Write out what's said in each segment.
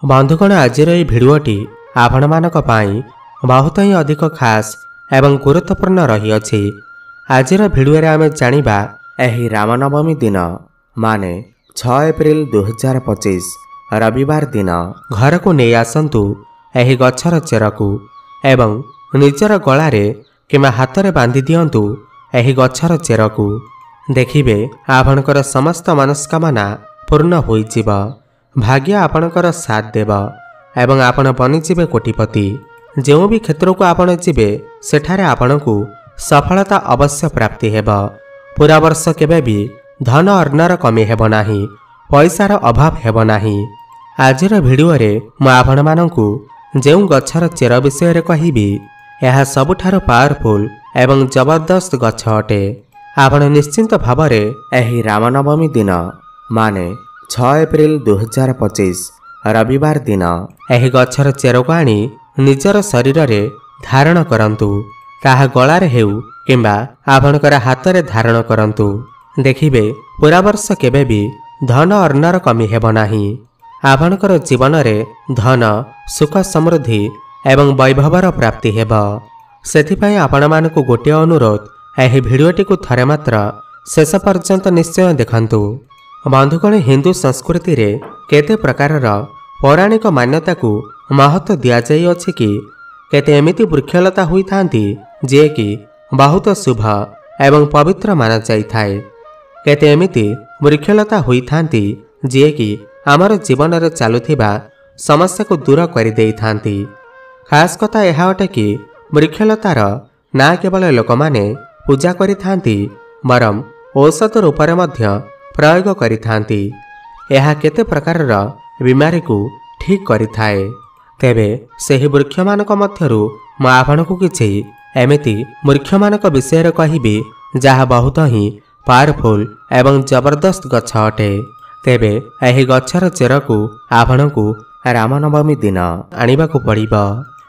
बंधुगण आज भिडियोटी आपण मानक पाई बहुत ही अधिक खास एवं गुरुत्वपूर्ण रही अछि। आज भिडियो आम जानिबा एही रामनवमी दिन माने 6 एप्रिल 2025 रविवार दिन घर को नहीं आसंतु एही गछर चेरकू एवं निजर गलारे किमा हाथ में बांधि दियंतु एही गछर चेरकू देखिबे आपणकर समस्त मनस्कामना पूर्ण होइजिब, भाग्य आपणकर साथ देव एवं आपण बनिजिबे कोटिपति। जो भी क्षेत्र को आपण जिबे सेठारे आपणकू सफलता अवश्य प्राप्ति हेब। पूरा वर्ष केबे भी धन अर्णर कमी हेब नाही, पैसार अभाव हेब नाही। आजिर भिडियो रे मु आपण मानकू जो गछर चेर विषय रे कहिबी यह सबुठारु पावरफुल एवं जबरदस्त गछ अटे। आपण निश्चिंत भावरे एही रामनवमी दिन माने 6 एप्रिल 2025 रविवार दिन एही गछर चेर को आनी निजर शरीर रे धारण करंतु, ताहा गलारे हेउ किंबा आपणकर हाथ रे धारण करंतु। देखिबे पूरा वर्ष केबे भी धन अर्णर कमी हेब नाही। आपणकर जीवन रे धन सुख समृद्धि एवं वैभवर प्राप्ति हेब। सेथिपई आपण मानकू गोटे अनुरोध, एही भिडियोटी को थरे मात्र शेष पर्यंत निश्चय देखंतु। बंधुगण हिंदू संस्कृति रे केते प्रकारर पौराणिक मान्यता को महत्व दिया जाई अछि कि केते एमिति वृक्षलता होई थांती जे कि बहुत शुभ एवं पवित्र माना जाई थाए। केते एमिति वृक्षलता होई थांती जे कि आमर जीवन रे चालुथिबा समस्या को दूर करि देई थांती। खास कथा यह अटे कि वृक्षलतार ना केवल लोक माने पूजा करि थांती बरम औषध रूप रे मध्य प्रयोग करि थांती। यह केते प्रकारर बीमारी को ठीक करि थाए। तेबे सेही वृक्ष मानक मध्यरु म आपणकू किछि एमिति वृक्ष मानक विषय रे कहिबी जहा बहुत ही पावरफुल एवं जबरदस्त गछ अटे। तेबे एही गछर चेरकू आपणकू रामनवमी दिन आनिबाकू पड़िबो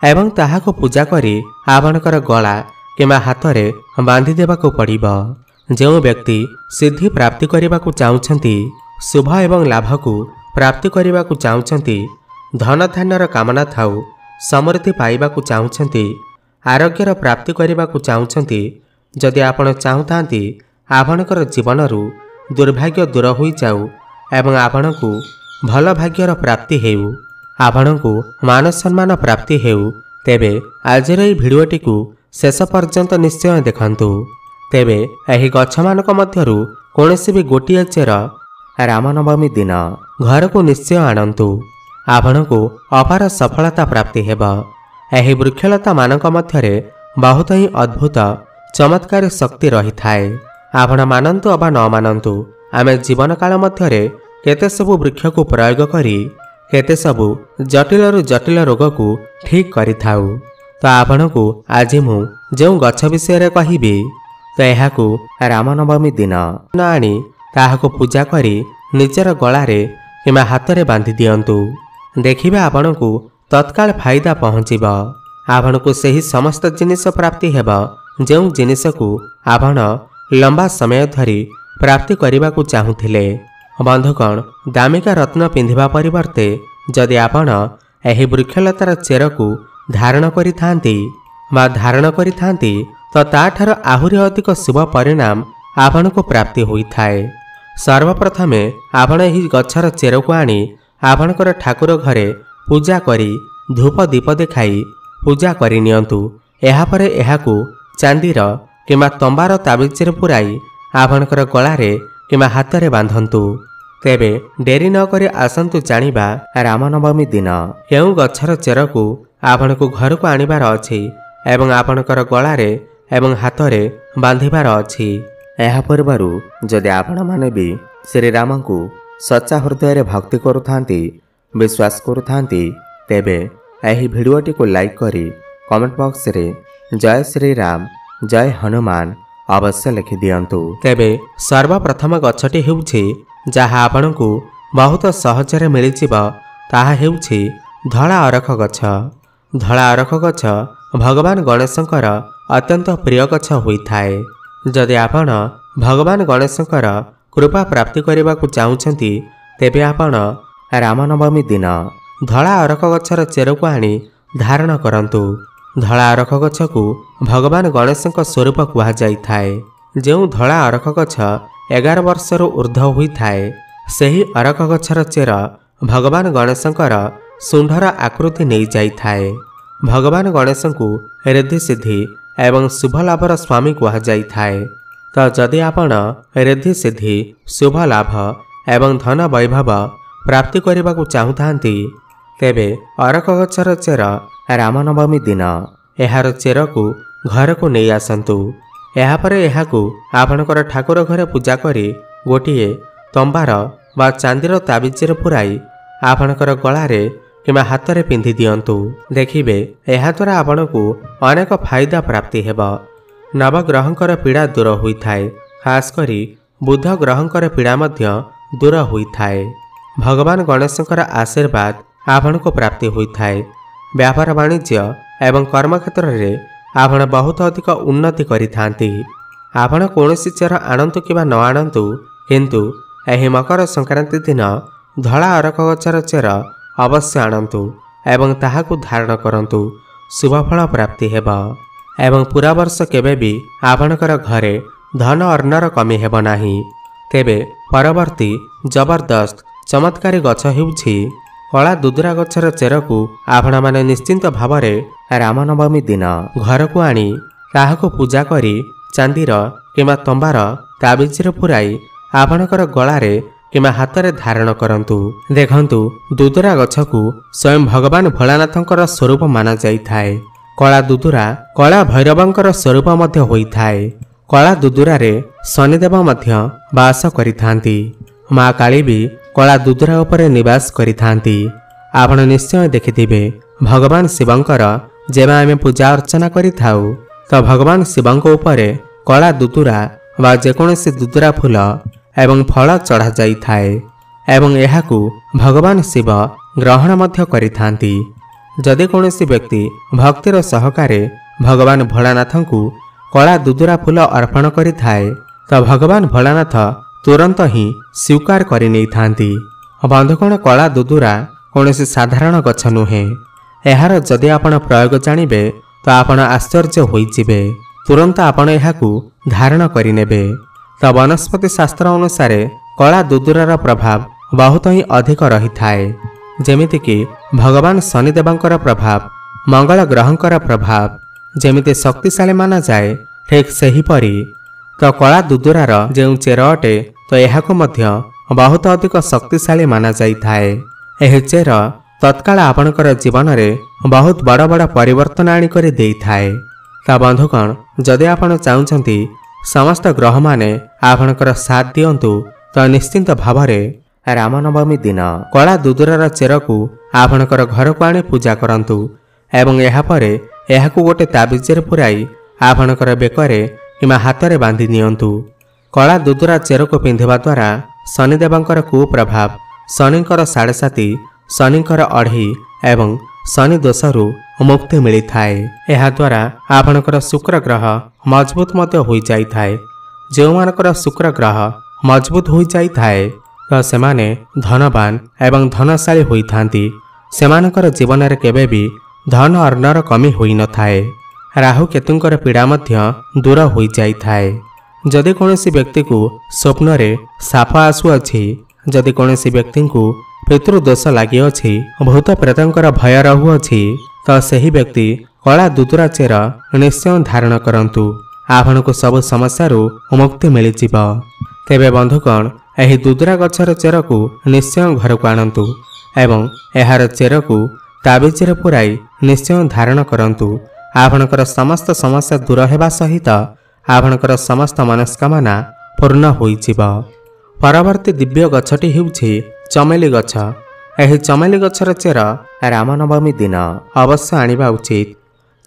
एवं ताहाको पूजा करी आपणकर गला किमा हाथ रे बांधि देबाकू पड़िबो। जो व्यक्ति सिद्धि प्राप्ति करने चाहते, शुभ एवं लाभ को प्राप्ति करने चाहते, धन धान्यर कामना थाउ समृद्धि पाइबा चाहते, आरोग्यर प्राप्ति करने चाहते, जदि आपण चाहूता आपणकर जीवन दुर्भाग्य दूर हो जाऊ एवं आपण को भल भाग्यर प्राप्ति हेउ, आपण को मान सम्मान प्राप्ति हेउ, तेबे आजिर एही भिडियोटी को शेष पर्यंत निश्चय देखंतु। तेबे एही गछ मानक मध्यरु कोनोसी भी गोटिए चेर रामनवमी दिन घर को निश्चय आणंतु, आपणकू अपार सफलता प्राप्ति हेब। एही वृक्षलता मानक मध्यरे बहुत ही अद्भुत चमत्कारी शक्ति रही थाए। आपण मानंतु अबा न मानंतु, आमे जीवन काल मध्यरे केते सबु वृक्ष को प्रयोग करी केते सबु जटिल रु जटिल रोग को ठीक करि थाउ। तो आपणकू आज मु जो गछ विषय रे कहिबी तो यहाकू रामनवमी दिन न आनी ताहाको पूजा करी निजर गलारे किमा हाथ रे बांधि दियंतु। देखिबे आपणकू तत्काल फायदा पहुँचीब। आपणकू सही समस्त जिनिस प्राप्ति हेब जो जिनिस को आपण लंबा समय धरी प्राप्ति करने को चाहूथिले। बंधुगण दामिका रत्न पिंधिबा परिवर्ते जदि आपण एही वृक्षलतार चेर को धारण करि थांती बा धारण करि थांती तो ताठार आहुरी अधिक शुभ परिणाम आपण को प्राप्ति होई थाए। सर्वप्रथमे आपण एही गछर चेर को आनी आपणकर ठाकुर घरे पूजा करी धूप दीप देखाई पूजा करि नियंतु। एहा परे एहाकू चांदीर किमा तंबार ताबिज रे पुराई आपणकर गलारे किमा हाथ रे बांधंतु। तेबे डेरी न करी आसंतु जानिबा रामनवमी दिन केउ गछर चेर को आपण को घर को आनिबार अछि एवं आपणकर गलारे एवं हाथ रे बांधिबार अछि। एहा पूर्वरु जदि आपण माने भी श्री राम को सच्चा हृदय रे भक्ति करुथांती विश्वास करुथांती, तेबे एही भिडियोटी को लाइक करी कमेंट बॉक्स रे जय श्री राम जय हनुमान अवश्य लिखि दियंतु। तेबे सर्वप्रथम गछटी हेउछि जहा आपणकू बहुत सहजरे मिलिजिब, ताहा हेउछि धला अरख गछ। धला अरख गछ भगवान गणेशंकर अत्यंत प्रिय गछ होइथाए। जदि आपण भगवान गणेशंकर कृपा प्राप्ति करने को चाहूँगी तेबे आपण रामनवमी दिन ଧଳା ଅରଖ ଗଛର ଚେରକୁ ଆଣି ଧାରଣ କରନ୍ତୁ। ଧଳା ଅରଖ ଗଛକୁ ଭଗବାନ ଗଣେଶଙ୍କ ସ୍ୱରୂପ କୁହାଯାଇଥାଏ। ଯେଉଁ ଧଳା ଅରଖ ଗଛ 11 ବର୍ଷରୁ ଉର୍ଦ୍ଧ୍ୱ ହୋଇଥାଏ, ସେହି ଅରଖ ଗଛର ଚେର ଭଗବାନ ଗଣେଶଙ୍କର ଶୁଣ୍ଢର ଆକୃତି ନେଇଯାଇଥାଏ। ଭଗବାନ ଗଣେଶଙ୍କୁ ରିଦ୍ଧି ସିଦ୍ଧି ଏବଂ ଶୁଭ ଲାଭର ସ୍ୱାମୀ କୁହାଯାଇଥାଏ। ତ ଯଦି ଆପଣ ରିଦ୍ଧି ସିଦ୍ଧି, ଶୁଭ ଲାଭ ଏବଂ ଧନ ବୈଭବ ପ୍ରାପ୍ତି କରିବାକୁ ଚାହୁଁଥାନ୍ତି, ତେବେ ଅରଖ ଗଛର ଚେର ରାମନବମୀ ଦିନ ଏହାର ଚେରକୁ ଘରକୁ ନେଇ ଆସନ୍ତୁ। ଏହାପରେ ଏହାକୁ ଆପଣଙ୍କର ଠାକୁର ଘରେ ପୂଜା କରି ଗୋଟିଏ ତମ୍ବାର ବା ଚାନ୍ଦିର ତାବିଜରେ ପୁରାଇ ଆପଣଙ୍କର ଗଳାରେ କିମ୍ବା ହାତରେ ପିନ୍ଧି ଦିଅନ୍ତୁ। ଦେଖିବେ ଏହାଦ୍ୱାରା ଆପଣଙ୍କୁ ଅନେକ ଫାଇଦା ପ୍ରାପ୍ତି ହେବ। ନବଗ୍ରହଙ୍କର ପୀଡ଼ା ଦୂର ହୋଇଥାଏ। ଖାସ୍ କରି ବୁଧ ଗ୍ରହଙ୍କର ପୀଡ଼ା ମଧ୍ୟ ଦୂର ହୋଇଥାଏ। ଭଗବାନ ଗଣେଶଙ୍କର ଆଶୀର୍ବାଦ ଆପଣଙ୍କୁ ପ୍ରାପ୍ତି ହୋଇଥାଏ। ବ୍ୟାପାର ବାଣିଜ୍ୟ ଏବଂ କର୍ମକ୍ଷେତ୍ରରେ ଆପଣ ବହୁତ ଅଧିକ ଉନ୍ନତି କରିଥାନ୍ତି। ଆପଣ କୌଣସି ଚେର ଆଣନ୍ତୁ କିମ୍ବା ନ ଆଣନ୍ତୁ, କିନ୍ତୁ ଏହି ମକର ସଂକ୍ରାନ୍ତି ଦିନ ଧଳା ଅରଖ ଗଛର ଚେର ଅବଶ୍ୟ ଆଣନ୍ତୁ ଏବଂ ତାହାକୁ ଧାରଣ କରନ୍ତୁ। ଶୁଭଫଳ ପ୍ରାପ୍ତି ହେବ ଏବଂ ପୁରା ବର୍ଷ କେବେ ବି ଆପଣଙ୍କର ଘରେ ଧନ ଅର୍ଣ୍ଣର କମି ହେବ ନାହିଁ। ତେବେ ପରବର୍ତ୍ତୀ ଜବରଦସ୍ତ ଚମତ୍କାରୀ ଗଛ ହେଉଛି କଳା ଦୁଦୁରା ଗଛର ଚେରକୁ ଆପଣମାନେ ନିଶ୍ଚିନ୍ତ ଭାବରେ ରାମନବମୀ ଦିନ ଘରକୁ ଆଣି ତାହାକୁ ପୂଜା କରି ଚାନ୍ଦିର କିମ୍ବା ତମ୍ବାର ତାବିଜରେ ପୁରାଇ ଆପଣଙ୍କର ଗଳାରେ କିମ୍ବା ହାତରେ ଧାରଣ କରନ୍ତୁ। ଦେଖନ୍ତୁ, ଦୁଦୁରା ଗଛକୁ ସ୍ୱୟଂ ଭଗବାନ ଭୋଳାନାଥଙ୍କର ସ୍ୱରୂପ ମାନାଯାଇଥାଏ। କଳା ଦୁଦୁରା କଳା ଭୈରବଙ୍କର ସ୍ୱରୂପ ମଧ୍ୟ ହୋଇଥାଏ। କଳା ଦୁଦୁରାରେ ଶନିଦେବ ମଧ୍ୟ ବାସ କରିଥାନ୍ତି। ମା କାଳୀ ବି କଳା ଦୁଦୁରା ଉପରେ ନିବାସ କରିଥାନ୍ତି। ଆପଣ ନିଶ୍ଚୟ ଦେଖିଥିବେ, ଭଗବାନ ଶିବଙ୍କର ଯେବେ ଆମେ ପୂଜା ଅର୍ଚ୍ଚନା କରିଥାଉ, ତ ଭଗବାନ ଶିବଙ୍କ ଉପରେ କଳା ଦୁଦୁରା ବା ଯେକୌଣସି ଦୁଦୁରା ଫୁଲ ଏବଂ ଫଳ ଚଢ଼ାଯାଇଥାଏ ଏବଂ ଏହାକୁ ଭଗବାନ ଶିବ ଗ୍ରହଣ ମଧ୍ୟ କରିଥାନ୍ତି। ଯଦି କୌଣସି ବ୍ୟକ୍ତି ଭକ୍ତିର ସହକାରେ ଭଗବାନ ଭୋଳାନାଥଙ୍କୁ କଳା ଦୁଦୁରା ଫୁଲ ଅର୍ପଣ କରିଥାଏ, ତ ଭଗବାନ ଭୋଳାନାଥ ତୁରନ୍ତ ହିଁ ସ୍ୱୀକାର କରିନେଇଥାନ୍ତି। ବନ୍ଧୁଗଣ, କଳା ଦୁଦୁରା କୌଣସି ସାଧାରଣ ଗଛ ନୁହେଁ। ଏହାର ଯଦି ଆପଣ ପ୍ରୟୋଗ ଜାଣିବେ, ତ ଆପଣ ଆଶ୍ଚର୍ଯ୍ୟ ହୋଇଯିବେ। ତୁରନ୍ତ ଆପଣ ଏହାକୁ ଧାରଣ କରିନେବେ। ତ ବନସ୍ପତି ଶାସ୍ତ୍ର ଅନୁସାରେ କଳା ଦୁଦୁରାର ପ୍ରଭାବ ବହୁତ ହିଁ ଅଧିକ ରହିଥାଏ। ଯେମିତିକି ଭଗବାନ ଶନିଦେବଙ୍କର ପ୍ରଭାବ, ମଙ୍ଗଳ ଗ୍ରହଙ୍କର ପ୍ରଭାବ ଯେମିତି ଶକ୍ତିଶାଳୀ ମାନାଯାଏ, ଠିକ୍ ସେହିପରି ତ କଳା ଦୁଦୁରାର ଯେଉଁ ଚେର ଅଟେ, ତ ଏହାକୁ ମଧ୍ୟ ବହୁତ ଅଧିକ ଶକ୍ତିଶାଳୀ ମାନାଯାଇଥାଏ। ଏହି ଚେର ତତ୍କାଳ ଆପଣଙ୍କର ଜୀବନରେ ବହୁତ ବଡ଼ ବଡ଼ ପରିବର୍ତ୍ତନ ଆଣିକରି ଦେଇଥାଏ। ତା ବନ୍ଧୁଗଣ, ଯଦି ଆପଣ ଚାହୁଁଛନ୍ତି ସମସ୍ତ ଗ୍ରହମାନେ ଆପଣଙ୍କର ସାଥ ଦିଅନ୍ତୁ, ତ ନିଶ୍ଚିନ୍ତ ଭାବରେ ରାମନବମୀ ଦିନ କଳା ଦୁଦୁରାର ଚେରକୁ ଆପଣଙ୍କର ଘରକୁ ଆଣି ପୂଜା କରନ୍ତୁ ଏବଂ ଏହାପରେ ଏହାକୁ ଗୋଟେ ତାବିଜରେ ପୁରାଇ ଆପଣଙ୍କର ବେକରେ କିମ୍ବା ହାତରେ ବାନ୍ଧି ନିଅନ୍ତୁ। କଳା ଦୁଦୁରା ଚେରକୁ ପିନ୍ଧିବା ଦ୍ୱାରା ଶନିଦେବଙ୍କର କୁପ୍ରଭାବ, ଶନିଙ୍କର 7.5, ଶନିଙ୍କର 2.5 ଏବଂ ଶନି ଦୋଷରୁ ମୁକ୍ତି ମିଳିଥାଏ। ଏହାଦ୍ୱାରା ଆପଣଙ୍କର ଶୁକ୍ର ଗ୍ରହ ମଜବୁତ ମଧ୍ୟ ହୋଇଯାଇଥାଏ। ଯେଉଁମାନଙ୍କର ଶୁକ୍ର ଗ୍ରହ ମଜବୁତ ହୋଇଯାଇଥାଏ, ତ ସେମାନେ ଧନବାନ ଏବଂ ଧନଶାଳୀ ହୋଇଥାନ୍ତି। ସେମାନଙ୍କର ଜୀବନରେ କେବେ ବି ଧନ ଅର୍ଣ୍ଣର କମି ହୋଇନଥାଏ। ରାହୁ କେତୁଙ୍କର ପୀଡ଼ା ମଧ୍ୟ ଦୂର ହୋଇଯାଇଥାଏ। ଯଦି କୌଣସି ବ୍ୟକ୍ତିକୁ ସ୍ୱପ୍ନରେ ସାପ ଆସୁଅଛି, ଯଦି କୌଣସି ବ୍ୟକ୍ତିଙ୍କୁ ପିତୃଦୋଷ ଲାଗିଅଛି, ଭୂତ ପ୍ରେତଙ୍କର ଭୟ ରହୁଅଛି, ତ ସେହି ବ୍ୟକ୍ତି କଳା ଦୁଦୁରା ଚେର ନିଶ୍ଚୟ ଧାରଣ କରନ୍ତୁ। ଆପଣଙ୍କୁ ସବୁ ସମସ୍ୟାରୁ ମୁକ୍ତି ମିଳିଯିବ। ତେବେ ବନ୍ଧୁଗଣ, ଏହି ଦୁଦୁରା ଗଛର ଚେରକୁ ନିଶ୍ଚୟ ଘରକୁ ଆଣନ୍ତୁ ଏବଂ ଏହାର ଚେରକୁ ତାବିଜରେ ପୁରାଇ ନିଶ୍ଚୟ ଧାରଣ କରନ୍ତୁ। ଆପଣଙ୍କର ସମସ୍ତ ସମସ୍ୟା ଦୂର ହେବା ସହିତ ଆପଣଙ୍କର ସମସ୍ତ ମନସ୍କାମନା ପୂର୍ଣ୍ଣ ହୋଇଯିବ। ପରବର୍ତ୍ତୀ ଦିବ୍ୟ ଗଛଟି ହେଉଛି ଚମେଲି ଗଛ। ଏହି ଚମେଲି ଗଛର ଚେର ରାମନବମୀ ଦିନ ଅବଶ୍ୟ ଆଣିବା ଉଚିତ।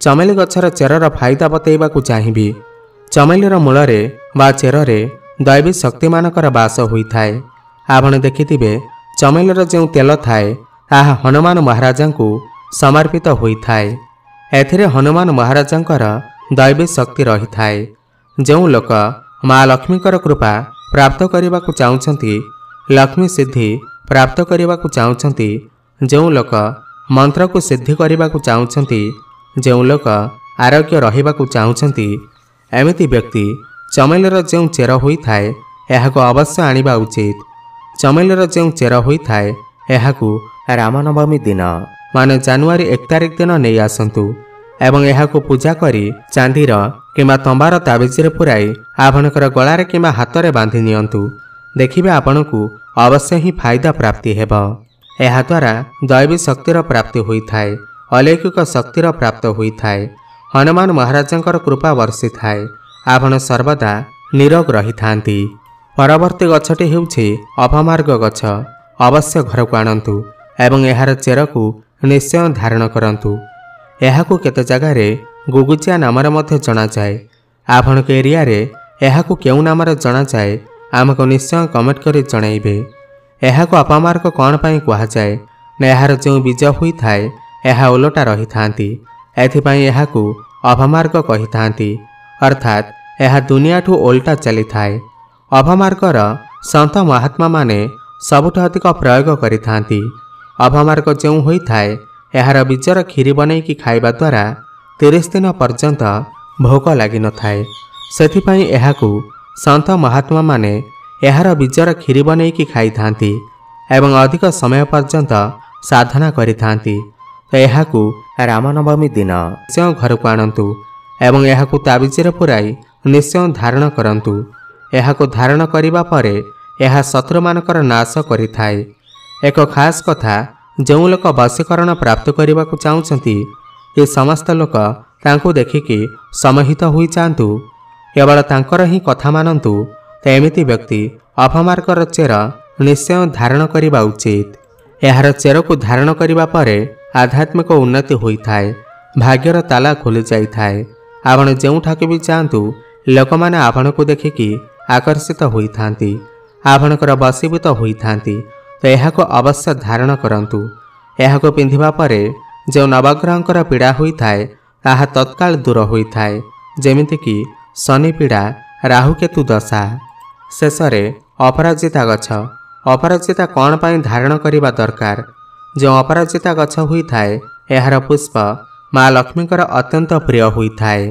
ଚମେଲି ଗଛର ଚେରର ଫାଇଦା ବତେଇବାକୁ ଚାହିଁବି। ଚମେଲିର ମୂଳରେ ବା ଚେରରେ ଦୈବୀ ଶକ୍ତିମାନଙ୍କର ବାସ ହୋଇଥାଏ। ଆପଣ ଦେଖିଥିବେ, ଚମେଲିର ଯେଉଁ ତେଲ ଥାଏ, ତାହା ହନୁମାନ ମହାରାଜାଙ୍କୁ ସମର୍ପିତ ହୋଇଥାଏ। ଏଥିରେ ହନୁମାନ ମହାରାଜାଙ୍କର ଦୈବୀ ଶକ୍ତି ରହିଥାଏ। ଯେଉଁ ଲୋକ ମା ଲକ୍ଷ୍ମୀଙ୍କର କୃପା ପ୍ରାପ୍ତ କରିବାକୁ ଚାହୁଁଛନ୍ତି, ଲକ୍ଷ୍ମୀ ସିଦ୍ଧି ପ୍ରାପ୍ତ କରିବାକୁ ଚାହୁଁଛନ୍ତି, ଯେଉଁ ଲୋକ ମନ୍ତ୍ରକୁ ସିଦ୍ଧି କରିବାକୁ ଚାହୁଁଛନ୍ତି, ଯେଉଁ ଲୋକ ଆରୋଗ୍ୟ ରହିବାକୁ ଚାହୁଁଛନ୍ତି, ଏମିତି ବ୍ୟକ୍ତି ଚମେଲିର ଯେଉଁ ଚେର ହୋଇଥାଏ ଏହାକୁ ଅବଶ୍ୟ ଆଣିବା ଉଚିତ। ଚମେଲିର ଯେଉଁ ଚେର ହୋଇଥାଏ ଏହାକୁ ରାମନବମୀ ଦିନ ମାନେ ଜାନୁଆରୀ 1 ତାରିଖ ଦିନ ନେଇ ଆସନ୍ତୁ ଏବଂ ଏହାକୁ ପୂଜା କରି ଚାନ୍ଦିର କିମ୍ବା ତମ୍ବାର ତାବିଜରେ ପୁରାଇ ଆପଣଙ୍କର ଗଳାରେ କିମ୍ବା ହାତରେ ବାନ୍ଧି ନିଅନ୍ତୁ। ଦେଖିବେ ଆପଣଙ୍କୁ ଅବଶ୍ୟ ହିଁ ଫାଇଦା ପ୍ରାପ୍ତି ହେବ। ଏହାଦ୍ୱାରା ଦୈବୀ ଶକ୍ତିର ପ୍ରାପ୍ତି ହୋଇଥାଏ, ଅଲୌକିକ ଶକ୍ତିର ପ୍ରାପ୍ତ ହୋଇଥାଏ, ହନୁମାନ ମହାରାଜଙ୍କର କୃପା ବର୍ଷିଥାଏ, ଆପଣ ସର୍ବଦା ନିରୋଗ ରହିଥାନ୍ତି। ପରବର୍ତ୍ତୀ ଗଛଟି ହେଉଛି ଅପମାର୍ଗ ଗଛ। ଅବଶ୍ୟ ଘରକୁ ଆଣନ୍ତୁ ଏବଂ ଏହାର ଚେରକୁ ନିଶ୍ଚୟ ଧାରଣ କରନ୍ତୁ। ଏହାକୁ କେତେ ଜାଗାରେ ଗୁଗୁଚିଆ ନାମରେ ମଧ୍ୟ ଜଣାଯାଏ। ଆପଣଙ୍କ ଏରିଆରେ ଏହାକୁ କେଉଁ ନାମରେ ଜଣାଯାଏ ଆମକୁ ନିଶ୍ଚୟ କମେଣ୍ଟ କରି ଜଣାଇବେ। ଏହାକୁ ଅପମାର୍ଗ କ'ଣ ପାଇଁ କୁହାଯାଏ ନା ଏହାର ଯେଉଁ ବୀଜ ହୋଇଥାଏ ଏହା ଓଲଟା ରହିଥାନ୍ତି, ଏଥିପାଇଁ ଏହାକୁ ଅପମାର୍ଗ କହିଥାନ୍ତି, ଅର୍ଥାତ୍ ଏହା ଦୁନିଆଠୁ ଓଲଟା ଚାଲିଥାଏ। ଅପମାର୍ଗର ସନ୍ଥ ମହାତ୍ମାମାନେ ସବୁଠୁ ଅଧିକ ପ୍ରୟୋଗ କରିଥାନ୍ତି। ଅପମାର୍ଗ ଯେଉଁ ହୋଇଥାଏ ଏହାର ବୀଜର କ୍ଷୀରି ବନେଇକି ଖାଇବା ଦ୍ୱାରା 30 ଦିନ ପର୍ଯ୍ୟନ୍ତ ଭୋକ ଲାଗିନଥାଏ। ସେଥିପାଇଁ ଏହାକୁ ସନ୍ଥ ମହାତ୍ମାମାନେ ଏହାର ବୀଜର କ୍ଷୀରି ବନେଇକି ଖାଇଥାନ୍ତି ଏବଂ ଅଧିକ ସମୟ ପର୍ଯ୍ୟନ୍ତ ସାଧନା କରିଥାନ୍ତି। ତ ଏହାକୁ ରାମନବମୀ ଦିନ ନିଶ୍ଚୟ ଘରକୁ ଆଣନ୍ତୁ ଏବଂ ଏହାକୁ ତାବିଜରେ ପୁରାଇ ନିଶ୍ଚୟ ଧାରଣ କରନ୍ତୁ। ଏହାକୁ ଧାରଣ କରିବା ପରେ ଏହା ଶତ୍ରୁମାନଙ୍କର ନାଶ କରିଥାଏ। ଏକ ଖାସ୍ କଥା, ଯେଉଁ ଲୋକ ବଶୀକରଣ ପ୍ରାପ୍ତ କରିବାକୁ ଚାହୁଁଛନ୍ତି ଏ ସମସ୍ତ ଲୋକ ତାଙ୍କୁ ଦେଖିକି ସମୋହିତ ହୋଇଯାଆନ୍ତୁ, କେବଳ ତାଙ୍କର ହିଁ କଥା ମାନନ୍ତୁ। ତ ଏମିତି ବ୍ୟକ୍ତି ଅପମାର୍ଗର ଚେର ନିଶ୍ଚୟ ଧାରଣ କରିବା ଉଚିତ। ଏହାର ଚେରକୁ ଧାରଣ କରିବା ପରେ ଆଧ୍ୟାତ୍ମିକ ଉନ୍ନତି ହୋଇଥାଏ, ଭାଗ୍ୟର ତାଲା ଖୋଲି ଯାଇଥାଏ। ଆପଣ ଯେଉଁଠାକୁ ବି ଯାଆନ୍ତୁ ଲୋକମାନେ ଆପଣଙ୍କୁ ଦେଖିକି ଆକର୍ଷିତ ହୋଇଥାନ୍ତି, ଆପଣଙ୍କର ବଶୀଭୂତ ହୋଇଥାନ୍ତି। ତ ଏହାକୁ ଅବଶ୍ୟ ଧାରଣ କରନ୍ତୁ। ଏହାକୁ ପିନ୍ଧିବା ପରେ ଯେଉଁ ନବଗ୍ରହଙ୍କର ପୀଡ଼ା ହୋଇଥାଏ ତାହା ତତ୍କାଳ ଦୂର ହୋଇଥାଏ, ଯେମିତିକି ଶନି ପୀଡ଼ା, ରାହୁକେତୁ ଦଶା। ଶେଷରେ ଅପରାଜିତା ଗଛ। ଅପରାଜିତା କ'ଣ ପାଇଁ ଧାରଣ କରିବା ଦରକାର? ଯେଉଁ ଅପରାଜିତା ଗଛ ହୋଇଥାଏ ଏହାର ପୁଷ୍ପ ମା ଲକ୍ଷ୍ମୀଙ୍କର ଅତ୍ୟନ୍ତ ପ୍ରିୟ ହୋଇଥାଏ।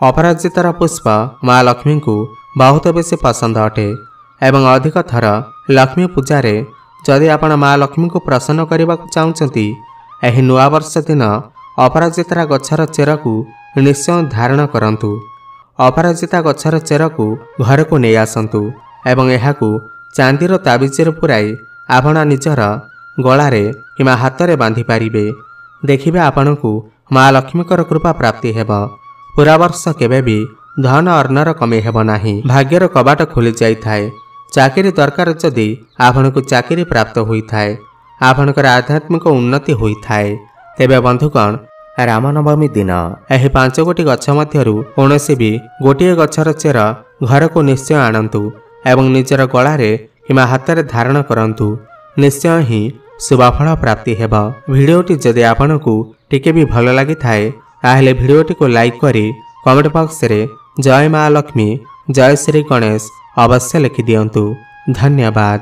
ଅପରାଜିତାର ପୁଷ୍ପ ମା ଲକ୍ଷ୍ମୀଙ୍କୁ ବହୁତ ବେଶୀ ପସନ୍ଦ ଅଟେ ଏବଂ ଅଧିକ ଥର ଲକ୍ଷ୍ମୀ ପୂଜାରେ ଯଦି ଆପଣ ମା ଲକ୍ଷ୍ମୀଙ୍କୁ ପ୍ରସନ୍ନ କରିବାକୁ ଚାହୁଁଛନ୍ତି, ଏହି ନୂଆବର୍ଷ ଦିନ ଅପରାଜିତା ଗଛର ଚେରକୁ ନିଶ୍ଚୟ ଧାରଣ କରନ୍ତୁ। ଅପରାଜିତା ଗଛର ଚେରକୁ ଘରକୁ ନେଇ ଆସନ୍ତୁ ଏବଂ ଏହାକୁ ଚାନ୍ଦିର ତାବିଜରେ ପୁରାଇ ଆପଣ ନିଜର ଗଳାରେ କିମ୍ବା ହାତରେ ବାନ୍ଧି ପାରିବେ। ଦେଖିବେ ଆପଣଙ୍କୁ ମା ଲକ୍ଷ୍ମୀଙ୍କର କୃପା ପ୍ରାପ୍ତି ହେବ। ପୁରା ବର୍ଷ କେବେ ବି ଧନ ଅର୍ଣ୍ଣର କମି ହେବ ନାହିଁ, ଭାଗ୍ୟର କବାଟ ଖୋଲି ଯାଇଥାଏ। ଚାକିରି ଦରକାର ଯଦି ଆପଣଙ୍କୁ ଚାକିରି ପ୍ରାପ୍ତ ହୋଇଥାଏ, ଆପଣଙ୍କର ଆଧ୍ୟାତ୍ମିକ ଉନ୍ନତି ହୋଇଥାଏ। ତେବେ ବନ୍ଧୁଗଣ, ରାମନବମୀ ଦିନ ଏହି 5 ଗୋଟି ଗଛ ମଧ୍ୟରୁ କୌଣସି ବି ଗୋଟିଏ ଗଛର ଚେର ଘରକୁ ନିଶ୍ଚୟ ଆଣନ୍ତୁ ଏବଂ ନିଜର ଗଳାରେ କିମ୍ବା ହାତରେ ଧାରଣ କରନ୍ତୁ। ନିଶ୍ଚୟ ହିଁ ଶୁଭଫଳ ପ୍ରାପ୍ତି ହେବ। ଭିଡ଼ିଓଟି ଯଦି ଆପଣଙ୍କୁ ଟିକେ ବି ଭଲ ଲାଗିଥାଏ ତାହେଲେ ଭିଡ଼ିଓଟିକୁ ଲାଇକ୍ କରି କମେଣ୍ଟ ବକ୍ସରେ ଜୟ ମା ଲକ୍ଷ୍ମୀ, ଜୟ ଶ୍ରୀ ଗଣେଶ ଅବଶ୍ୟ ଲେଖିଦିଅନ୍ତୁ। ଧନ୍ୟବାଦ।